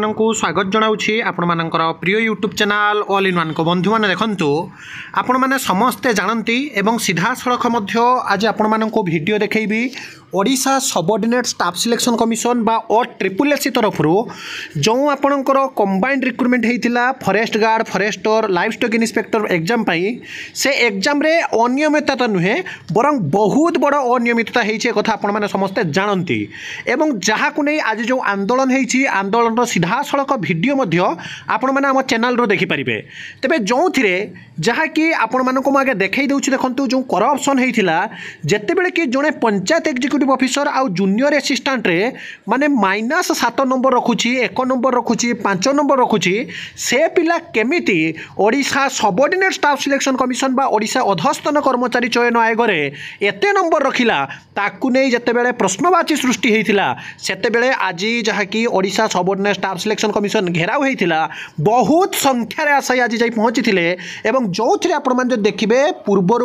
मानकु स्वागत जनाऊँगी आपण मानकर प्रिय YouTube channel all in one को बंधु मैंने देखंतु आपण मैंने समस्ते जानती एवं सीधा सड़क आज आपण मानकु वीडियो देखैबी Odisha subordinate staff selection commission बा OSSC तरफ जो आपणकर कंबाइंड रिक्रुटमेंट होता forest guard forester livestock inspector exam से एग्जाम रे अनियमितता तो नुहे बरं बहुत बड़ अनियमितता होती कथा आपण मैंने समस्ते जानती एवं जहाँ को नहीं आज जो आंदोलन होती आंदोलन सीधा सड़क भिडियो आपण मैंने आम चैनल रो देखिपारे तेरे जो थे जहाँकि आपण मानक आगे देखई दूसरी देखूँ जो करप्शन होता जितेबले कि जड़े पंचायत एग्जीक्यूटिव ऑफिसर आउ जूनियर असिस्टेंट रे माने -7 नंबर रखुची 1 नंबर रखुची 5 नंबर रखुची से पिला केमिति Odisha subordinate staff selection commission बा ओडिशा अधस्तन कर्मचारी चयन आयोग रे एते नंबर रखिला ताकू नहीं जितेबले प्रश्नवाची सृष्टि होता सेतेबेले आज जहाँकि Odisha subordinate staff selection commission घेराव होता बहुत संख्यार आशायी आज जाई पहुँची एवं जो थे आप देखिए पूर्वर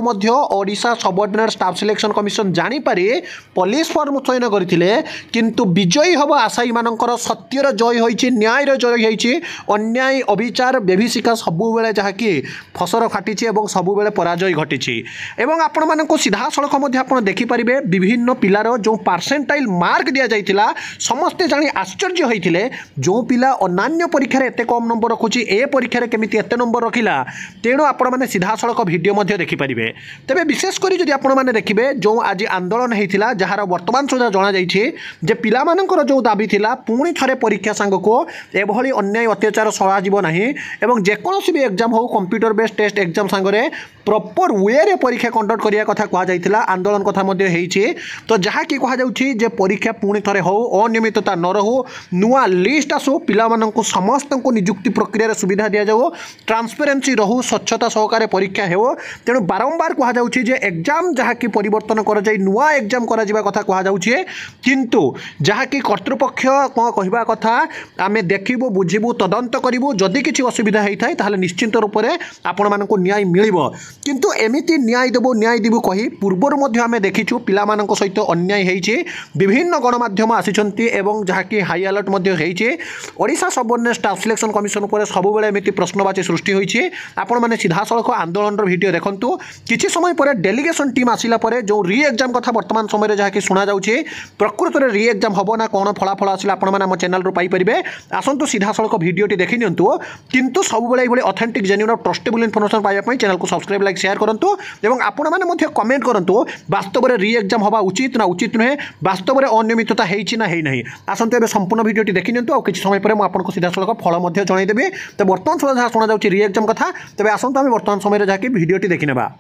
Odisha subordinate staff selection commission जानीपारे पुलिस फॉर्म चयन करते किंतु विजयी हम आशायी मानकर सत्यर जय होती न्याय जय होती अन्याय अविचार बेभिशिका सबुबले जहाँकि फसर फाटी सबुबले पराजय घटी एवं आपण मानक सीधा सड़क आप देखिपारे विभिन्न पिलार जो परसेंटाइल मार्क दि जाइथिला समस्ते जानी आश्चर्य होते जो पिला अन्य परीक्षा एत कम नंबर रखुची ए परीक्षा केमिति एत नंबर रखिला तेणु आपण मैंने सीधा सड़क भिडियो देखिपारे तेरे विशेषकर जब आपण मैंने देखिए जो आज आंदोलन होता जार वर्तमान सुधा जना जे पिला मानकर जो दाबी थिला पुणी थे परीक्षा सांग को एभली अन्याय अत्याचार सहाजिब ना एवं जेकोसी भी एग्जाम हो कंप्यूटर बेस्ड टेस्ट एग्जाम सांगे प्रॉपर वे रे परीक्षा कंडक्ट करिया कथा कहा जाइथिला आंदोलन कथा मध्ये हेछि तो जहा कि कहा जाउछि जे परीक्षा पुणी थे हो अनियमितता न रहू नुआ लिस्ट आसो पिला माननकु समस्त को नियुक्ति प्रक्रिया रे सुविधा दिया जाओ ट्रांसपेरेंसी रहू स्वच्छता सहकारे परीक्षा हो तेणु बारंबार कहा जाउछि जे एग्जाम जहा कि परिवर्तन कर जाई नुआ एग्जाम करा जिबा कथा कहा जाउछि किंतु जहा कि कर्तृपक्ष कोन कहबा कथा आमे देखिबो बुझिबो तदंत करिबो जदि किछि असुविधा हेइथाय ताहले निश्चित रूप से आपण माननकु न्याय मिलिबो किंतु एमिति न्याय देबो कही पूर्वर मध्य आमे देखिछु पिला मानक सहित अन्याय हेइछि विभिन्न गणमाध्यम आसिछन्ति एवं जहाँकि हाई अलर्ट मध्य हेइछि Odisha subordinate staff selection commission उपर सबुबेले एमिति प्रश्नवाची सृष्टि होइछि आपण माने सीधा सड़क आंदोलन भिडियो देखंतु किछि समय पर डेलीगेशन टीम आसिला परे जो री एग्जाम कथा वर्तमान समय जहाँकि शुणा जाउछि प्रकृत में री एग्जाम हम ना कौन फलाफल आसिला आपण माने हम चैनल रो पाई परिबे आसंतु सीधा सड़क भिडियोटी देखि नियंतु किंतु सबुबेले एभली ऑथेंटिक जेन्युइन और ट्रस्टेबल इन्फॉर्मेशन पाइबा पई चैनल को सब्सक्राइब लाइक शेयर करंतु एवं आपण माने मध्ये कमेंट करंतु वास्तव में री एग्जाम हवा उचित ना उचित नुहे वास्तव में अनियमितता हेइछि ना हेइ नाही आसंतु एबे संपूर्ण भिडियोटी देखि नियंतु आ किछि समय पर म आपनको सीधा सड़क फल मध्ये जणाई देबे तो वर्तमान समय जहाँ शुणा जाउछि री एग्जाम कथा तबे आसंतु आमे वर्तमान समय रे जाके भिडियोटी देखि नेबा।